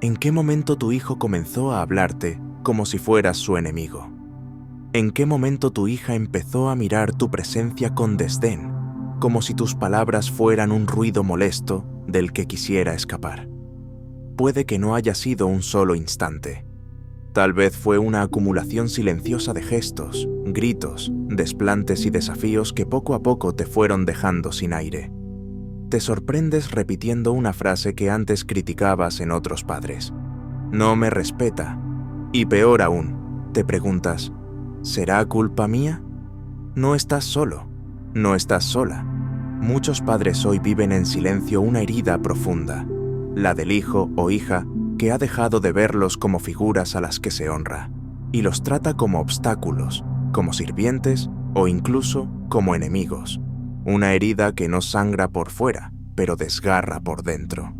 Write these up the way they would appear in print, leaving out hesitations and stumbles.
¿En qué momento tu hijo comenzó a hablarte como si fueras su enemigo? ¿En qué momento tu hija empezó a mirar tu presencia con desdén, como si tus palabras fueran un ruido molesto del que quisiera escapar? Puede que no haya sido un solo instante. Tal vez fue una acumulación silenciosa de gestos, gritos, desplantes y desafíos que poco a poco te fueron dejando sin aire. Te sorprendes repitiendo una frase que antes criticabas en otros padres. No me respeta. Y peor aún, te preguntas, ¿será culpa mía? No estás solo, no estás sola. Muchos padres hoy viven en silencio una herida profunda, la del hijo o hija que ha dejado de verlos como figuras a las que se honra, y los trata como obstáculos, como sirvientes o incluso como enemigos. Una herida que no sangra por fuera, pero desgarra por dentro.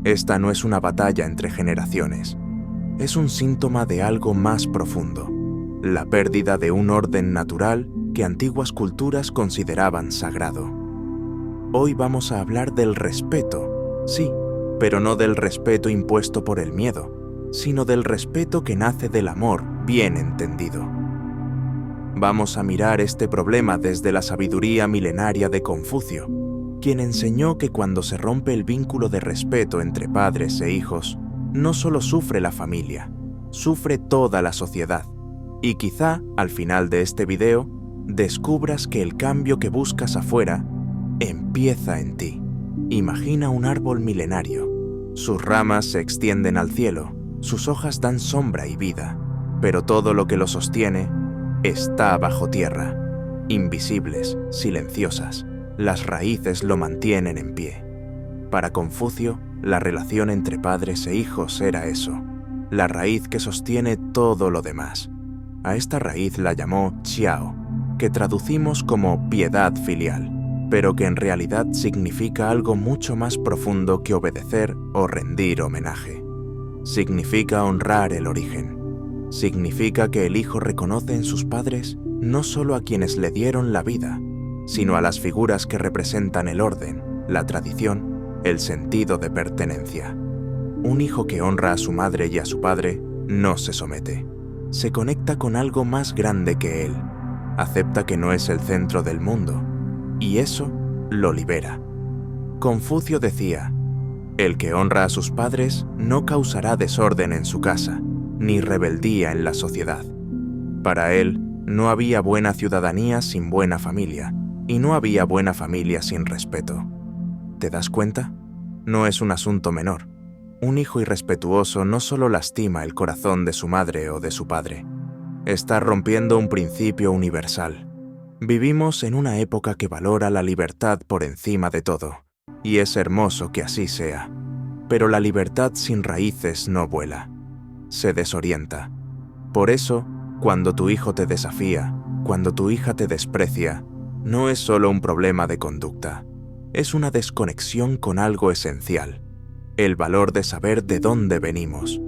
Esta no es una batalla entre generaciones. Es un síntoma de algo más profundo, la pérdida de un orden natural que antiguas culturas consideraban sagrado. Hoy vamos a hablar del respeto, sí, pero no del respeto impuesto por el miedo, sino del respeto que nace del amor bien entendido. Vamos a mirar este problema desde la sabiduría milenaria de Confucio, quien enseñó que cuando se rompe el vínculo de respeto entre padres e hijos, no solo sufre la familia, sufre toda la sociedad. Y quizá, al final de este video, descubras que el cambio que buscas afuera empieza en ti. Imagina un árbol milenario. Sus ramas se extienden al cielo, sus hojas dan sombra y vida, pero todo lo que lo sostiene está bajo tierra, invisibles, silenciosas. Las raíces lo mantienen en pie. Para Confucio, la relación entre padres e hijos era eso, la raíz que sostiene todo lo demás. A esta raíz la llamó Qiao, que traducimos como piedad filial, pero que en realidad significa algo mucho más profundo que obedecer o rendir homenaje. Significa honrar el origen. Significa que el hijo reconoce en sus padres no solo a quienes le dieron la vida, sino a las figuras que representan el orden, la tradición, el sentido de pertenencia. Un hijo que honra a su madre y a su padre no se somete. Se conecta con algo más grande que él. Acepta que no es el centro del mundo, y eso lo libera. Confucio decía, el que honra a sus padres no causará desorden en su casa, ni rebeldía en la sociedad. Para él, no había buena ciudadanía sin buena familia, y no había buena familia sin respeto. ¿Te das cuenta? No es un asunto menor. Un hijo irrespetuoso no solo lastima el corazón de su madre o de su padre, está rompiendo un principio universal. Vivimos en una época que valora la libertad por encima de todo, y es hermoso que así sea. Pero la libertad sin raíces no vuela, se desorienta. Por eso, cuando tu hijo te desafía, cuando tu hija te desprecia, no es solo un problema de conducta, es una desconexión con algo esencial, el valor de saber de dónde venimos.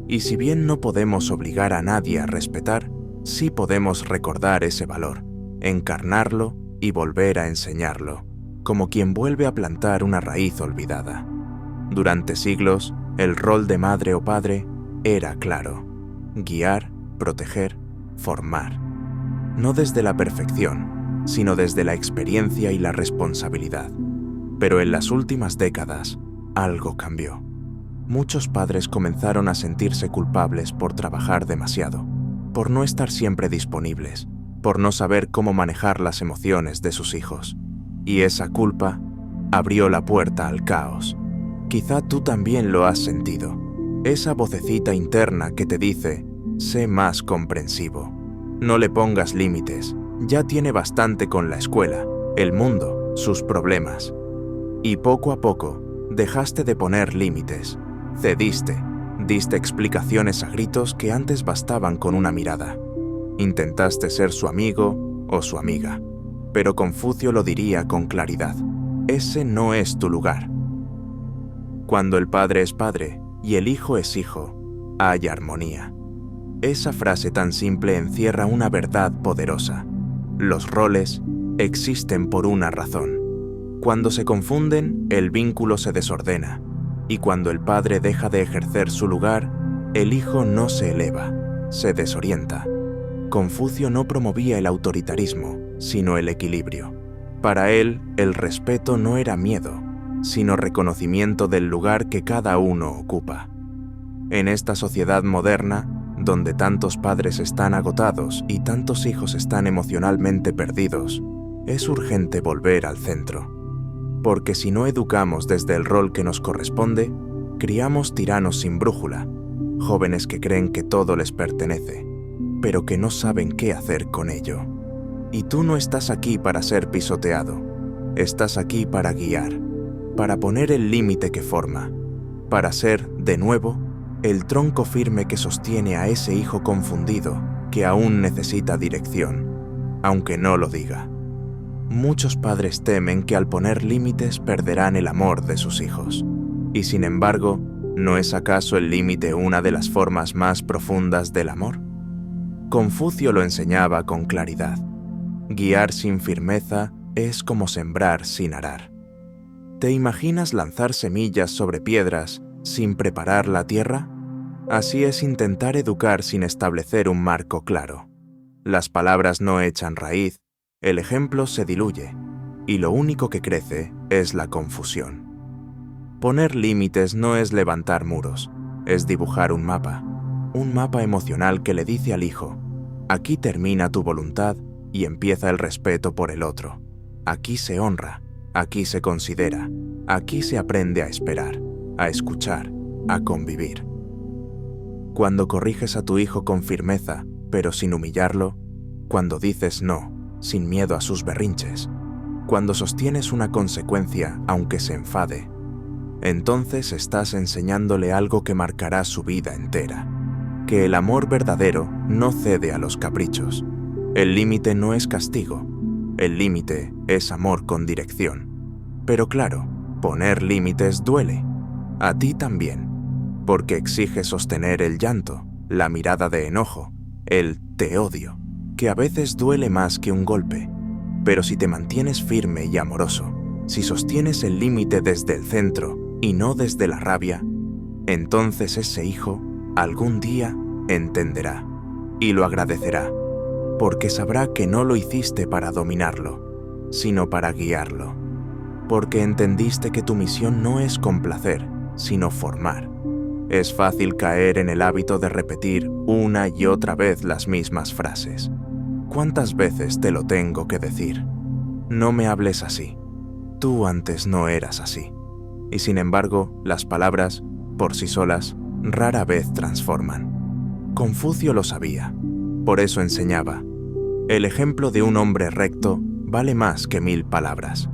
Y si bien no podemos obligar a nadie a respetar, sí podemos recordar ese valor, encarnarlo y volver a enseñarlo, como quien vuelve a plantar una raíz olvidada. Durante siglos, el rol de madre o padre era claro: guiar, proteger, formar. No desde la perfección, sino desde la experiencia y la responsabilidad. Pero en las últimas décadas, algo cambió. Muchos padres comenzaron a sentirse culpables por trabajar demasiado, por no estar siempre disponibles, por no saber cómo manejar las emociones de sus hijos. Y esa culpa abrió la puerta al caos. Quizá tú también lo has sentido. Esa vocecita interna que te dice, sé más comprensivo. No le pongas límites, ya tiene bastante con la escuela, el mundo, sus problemas. Y poco a poco, dejaste de poner límites. Cediste, diste explicaciones a gritos que antes bastaban con una mirada. Intentaste ser su amigo o su amiga, pero Confucio lo diría con claridad: ese no es tu lugar. Cuando el padre es padre y el hijo es hijo, hay armonía. Esa frase tan simple encierra una verdad poderosa. Los roles existen por una razón. Cuando se confunden, el vínculo se desordena. y cuando el padre deja de ejercer su lugar, el hijo no se eleva, se desorienta. Confucio no promovía el autoritarismo, sino el equilibrio. Para él, el respeto no era miedo, sino reconocimiento del lugar que cada uno ocupa. En esta sociedad moderna, donde tantos padres están agotados y tantos hijos están emocionalmente perdidos, es urgente volver al centro. Porque si no educamos desde el rol que nos corresponde, criamos tiranos sin brújula, jóvenes que creen que todo les pertenece, pero que no saben qué hacer con ello. Y tú no estás aquí para ser pisoteado, estás aquí para guiar, para poner el límite que forma, para ser, de nuevo, el tronco firme que sostiene a ese hijo confundido que aún necesita dirección, aunque no lo diga. Muchos padres temen que al poner límites perderán el amor de sus hijos. Y sin embargo, ¿no es acaso el límite una de las formas más profundas del amor? Confucio lo enseñaba con claridad. Guiar sin firmeza es como sembrar sin arar. ¿Te imaginas lanzar semillas sobre piedras sin preparar la tierra? Así es intentar educar sin establecer un marco claro. Las palabras no echan raíz, el ejemplo se diluye, y lo único que crece es la confusión. Poner límites no es levantar muros, es dibujar un mapa emocional que le dice al hijo: aquí termina tu voluntad y empieza el respeto por el otro. Aquí se honra, aquí se considera, aquí se aprende a esperar, a escuchar, a convivir. Cuando corriges a tu hijo con firmeza, pero sin humillarlo, cuando dices no, sin miedo a sus berrinches, cuando sostienes una consecuencia aunque se enfade, entonces estás enseñándole algo que marcará su vida entera, que el amor verdadero no cede a los caprichos. El límite no es castigo, el límite es amor con dirección. Pero claro, poner límites duele, a ti también, porque exige sostener el llanto, la mirada de enojo, el te odio, que a veces duele más que un golpe. Pero si te mantienes firme y amoroso, si sostienes el límite desde el centro y no desde la rabia, entonces ese hijo algún día entenderá y lo agradecerá, porque sabrá que no lo hiciste para dominarlo, sino para guiarlo, porque entendiste que tu misión no es complacer, sino formar. Es fácil caer en el hábito de repetir una y otra vez las mismas frases. ¿Cuántas veces te lo tengo que decir? No me hables así. Tú antes no eras así. Y sin embargo, las palabras, por sí solas, rara vez transforman. Confucio lo sabía. Por eso enseñaba: el ejemplo de un hombre recto vale más que 1000 palabras,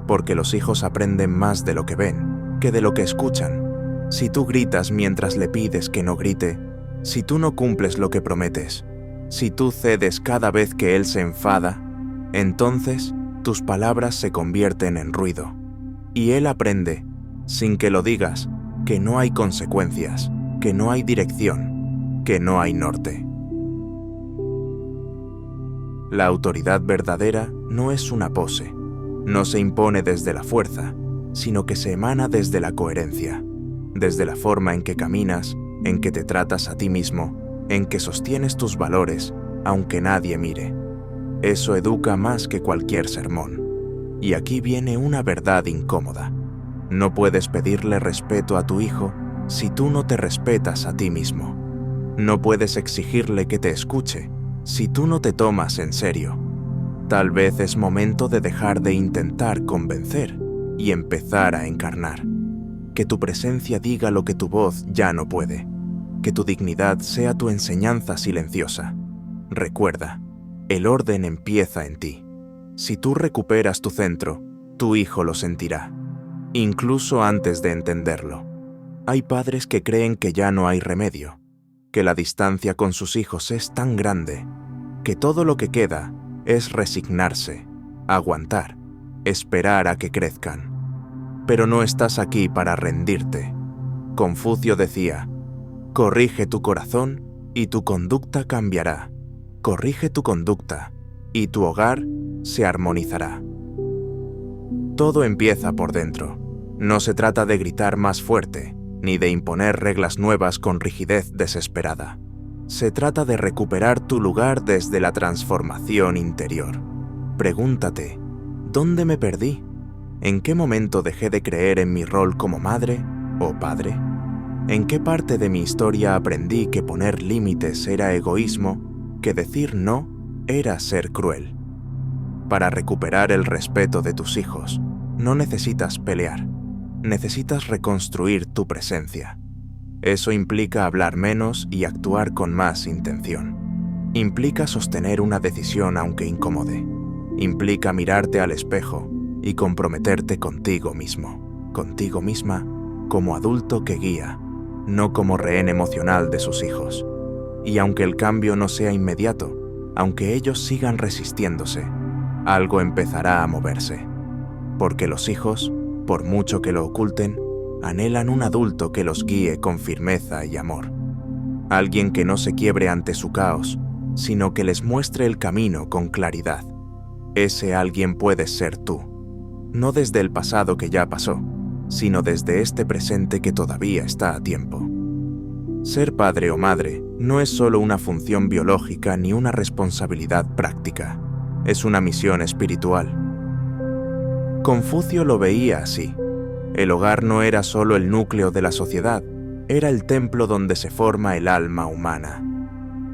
porque los hijos aprenden más de lo que ven que de lo que escuchan. Si tú gritas mientras le pides que no grite, si tú no cumples lo que prometes, si tú cedes cada vez que él se enfada, entonces tus palabras se convierten en ruido. Y él aprende, sin que lo digas, que no hay consecuencias, que no hay dirección, que no hay norte. La autoridad verdadera no es una pose, no se impone desde la fuerza, sino que se emana desde la coherencia, desde la forma en que caminas, en que te tratas a ti mismo, en que sostienes tus valores, aunque nadie mire. Eso educa más que cualquier sermón. Y aquí viene una verdad incómoda. No puedes pedirle respeto a tu hijo si tú no te respetas a ti mismo. No puedes exigirle que te escuche si tú no te tomas en serio. Tal vez es momento de dejar de intentar convencer y empezar a encarnar. Que tu presencia diga lo que tu voz ya no puede. Que tu dignidad sea tu enseñanza silenciosa. Recuerda, el orden empieza en ti. Si tú recuperas tu centro, tu hijo lo sentirá, incluso antes de entenderlo. Hay padres que creen que ya no hay remedio, que la distancia con sus hijos es tan grande, que todo lo que queda es resignarse, aguantar, esperar a que crezcan. Pero no estás aquí para rendirte. Confucio decía: corrige tu corazón y tu conducta cambiará. Corrige tu conducta y tu hogar se armonizará. Todo empieza por dentro. No se trata de gritar más fuerte, ni de imponer reglas nuevas con rigidez desesperada. Se trata de recuperar tu lugar desde la transformación interior. Pregúntate, ¿dónde me perdí? ¿En qué momento dejé de creer en mi rol como madre o padre? ¿En qué parte de mi historia aprendí que poner límites era egoísmo, que decir no era ser cruel? Para recuperar el respeto de tus hijos, no necesitas pelear, necesitas reconstruir tu presencia. Eso implica hablar menos y actuar con más intención. Implica sostener una decisión aunque incómode. Implica mirarte al espejo y comprometerte contigo mismo, contigo misma, como adulto que guía, no como rehén emocional de sus hijos. Y aunque el cambio no sea inmediato, aunque ellos sigan resistiéndose, algo empezará a moverse. Porque los hijos, por mucho que lo oculten, anhelan un adulto que los guíe con firmeza y amor. Alguien que no se quiebre ante su caos, sino que les muestre el camino con claridad. Ese alguien puedes ser tú, no desde el pasado que ya pasó, sino desde este presente que todavía está a tiempo. Ser padre o madre no es solo una función biológica ni una responsabilidad práctica, es una misión espiritual. Confucio lo veía así. El hogar no era solo el núcleo de la sociedad, era el templo donde se forma el alma humana.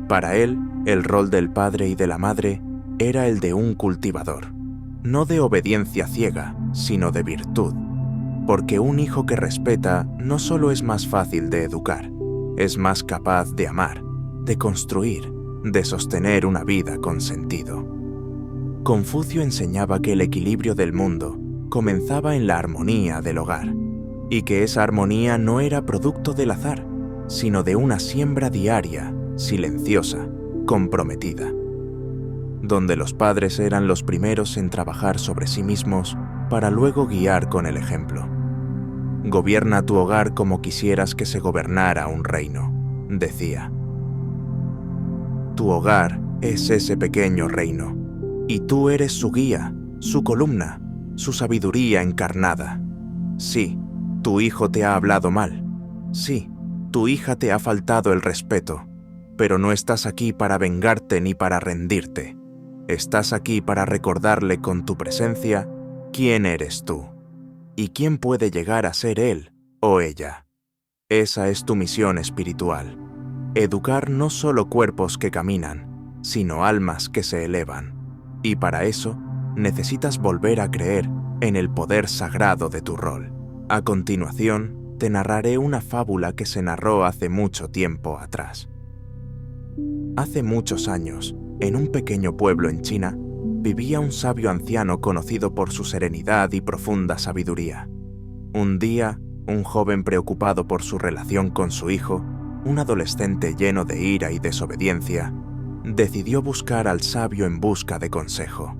Para él, el rol del padre y de la madre era el de un cultivador, no de obediencia ciega, sino de virtud. Porque un hijo que respeta no solo es más fácil de educar, es más capaz de amar, de construir, de sostener una vida con sentido. Confucio enseñaba que el equilibrio del mundo comenzaba en la armonía del hogar, y que esa armonía no era producto del azar, sino de una siembra diaria, silenciosa, comprometida, donde los padres eran los primeros en trabajar sobre sí mismos para luego guiar con el ejemplo. Gobierna tu hogar como quisieras que se gobernara un reino, decía. Tu hogar es ese pequeño reino, y tú eres su guía, su columna, su sabiduría encarnada. Sí, tu hijo te ha hablado mal. Sí, tu hija te ha faltado el respeto, pero no estás aquí para vengarte ni para rendirte. Estás aquí para recordarle con tu presencia quién eres tú y quién puede llegar a ser él o ella. Esa es tu misión espiritual. Educar no solo cuerpos que caminan, sino almas que se elevan. Y para eso, necesitas volver a creer en el poder sagrado de tu rol. A continuación, te narraré una fábula que se narró hace mucho tiempo atrás. Hace muchos años, en un pequeño pueblo en China, vivía un sabio anciano conocido por su serenidad y profunda sabiduría. Un día, un joven preocupado por su relación con su hijo, un adolescente lleno de ira y desobediencia, decidió buscar al sabio en busca de consejo.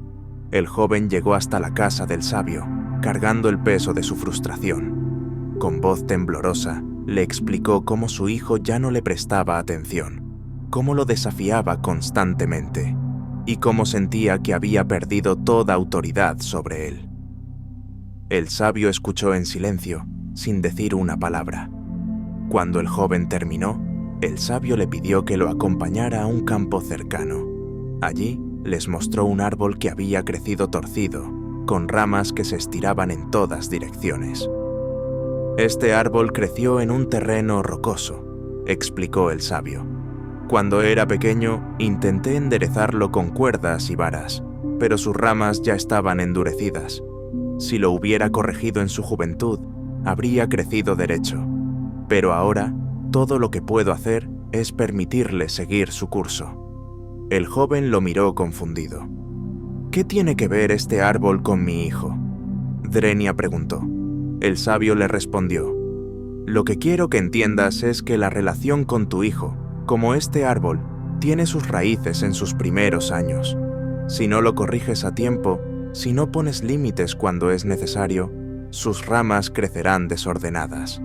El joven llegó hasta la casa del sabio, cargando el peso de su frustración. Con voz temblorosa, le explicó cómo su hijo ya no le prestaba atención, cómo lo desafiaba constantemente y cómo sentía que había perdido toda autoridad sobre él. El sabio escuchó en silencio, sin decir una palabra. Cuando el joven terminó, el sabio le pidió que lo acompañara a un campo cercano. Allí, les mostró un árbol que había crecido torcido, con ramas que se estiraban en todas direcciones. Este árbol creció en un terreno rocoso, explicó el sabio. Cuando era pequeño, intenté enderezarlo con cuerdas y varas, pero sus ramas ya estaban endurecidas. Si lo hubiera corregido en su juventud, habría crecido derecho. Pero ahora, todo lo que puedo hacer es permitirle seguir su curso. El joven lo miró confundido. ¿Qué tiene que ver este árbol con mi hijo?, Drenia preguntó. El sabio le respondió. Lo que quiero que entiendas es que la relación con tu hijo, como este árbol, tiene sus raíces en sus primeros años. Si no lo corriges a tiempo, si no pones límites cuando es necesario, sus ramas crecerán desordenadas.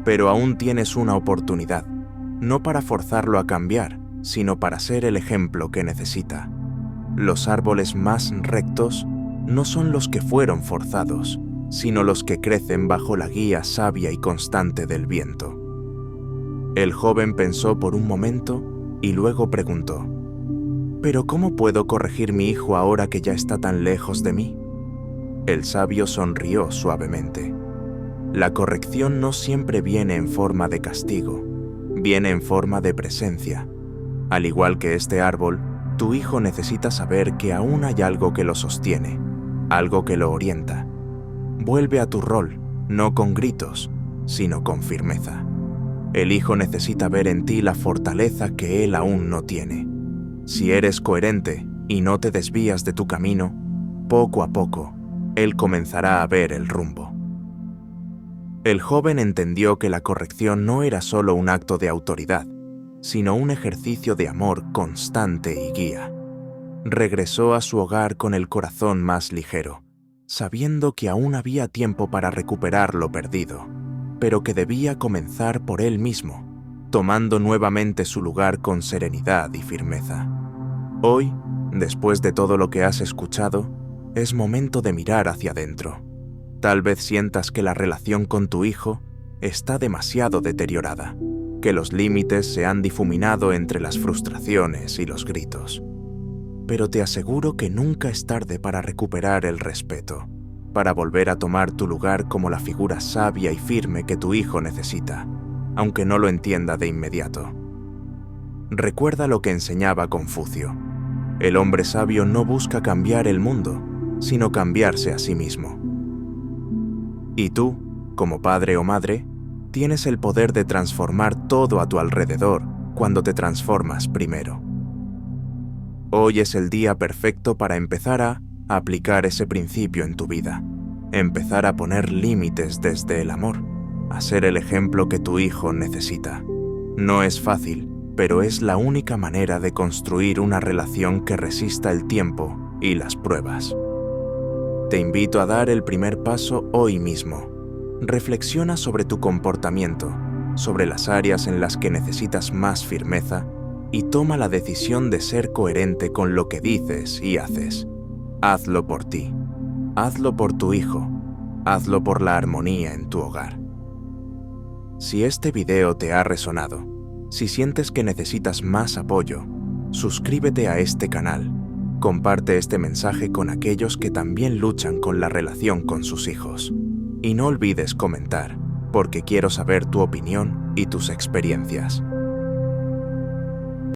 Pero aún tienes una oportunidad, no para forzarlo a cambiar, sino para ser el ejemplo que necesita. Los árboles más rectos no son los que fueron forzados, sino los que crecen bajo la guía sabia y constante del viento. El joven pensó por un momento y luego preguntó: ¿pero cómo puedo corregir mi hijo ahora que ya está tan lejos de mí? El sabio sonrió suavemente. La corrección no siempre viene en forma de castigo, viene en forma de presencia. Al igual que este árbol, tu hijo necesita saber que aún hay algo que lo sostiene, algo que lo orienta. Vuelve a tu rol, no con gritos, sino con firmeza. El hijo necesita ver en ti la fortaleza que él aún no tiene. Si eres coherente y no te desvías de tu camino, poco a poco, él comenzará a ver el rumbo. El joven entendió que la corrección no era solo un acto de autoridad, sino un ejercicio de amor constante y guía. Regresó a su hogar con el corazón más ligero, sabiendo que aún había tiempo para recuperar lo perdido, pero que debía comenzar por él mismo, tomando nuevamente su lugar con serenidad y firmeza. Hoy, después de todo lo que has escuchado, es momento de mirar hacia adentro. Tal vez sientas que la relación con tu hijo está demasiado deteriorada, que los límites se han difuminado entre las frustraciones y los gritos. Pero te aseguro que nunca es tarde para recuperar el respeto, para volver a tomar tu lugar como la figura sabia y firme que tu hijo necesita, aunque no lo entienda de inmediato. Recuerda lo que enseñaba Confucio: el hombre sabio no busca cambiar el mundo, sino cambiarse a sí mismo. Y tú, como padre o madre, tienes el poder de transformar todo a tu alrededor cuando te transformas primero. Hoy es el día perfecto para empezar a aplicar ese principio en tu vida, empezar a poner límites desde el amor, a ser el ejemplo que tu hijo necesita. No es fácil, pero es la única manera de construir una relación que resista el tiempo y las pruebas. Te invito a dar el primer paso hoy mismo. Reflexiona sobre tu comportamiento, sobre las áreas en las que necesitas más firmeza y toma la decisión de ser coherente con lo que dices y haces. Hazlo por ti, hazlo por tu hijo, hazlo por la armonía en tu hogar. Si este video te ha resonado, si sientes que necesitas más apoyo, suscríbete a este canal. Comparte este mensaje con aquellos que también luchan con la relación con sus hijos. Y no olvides comentar, porque quiero saber tu opinión y tus experiencias.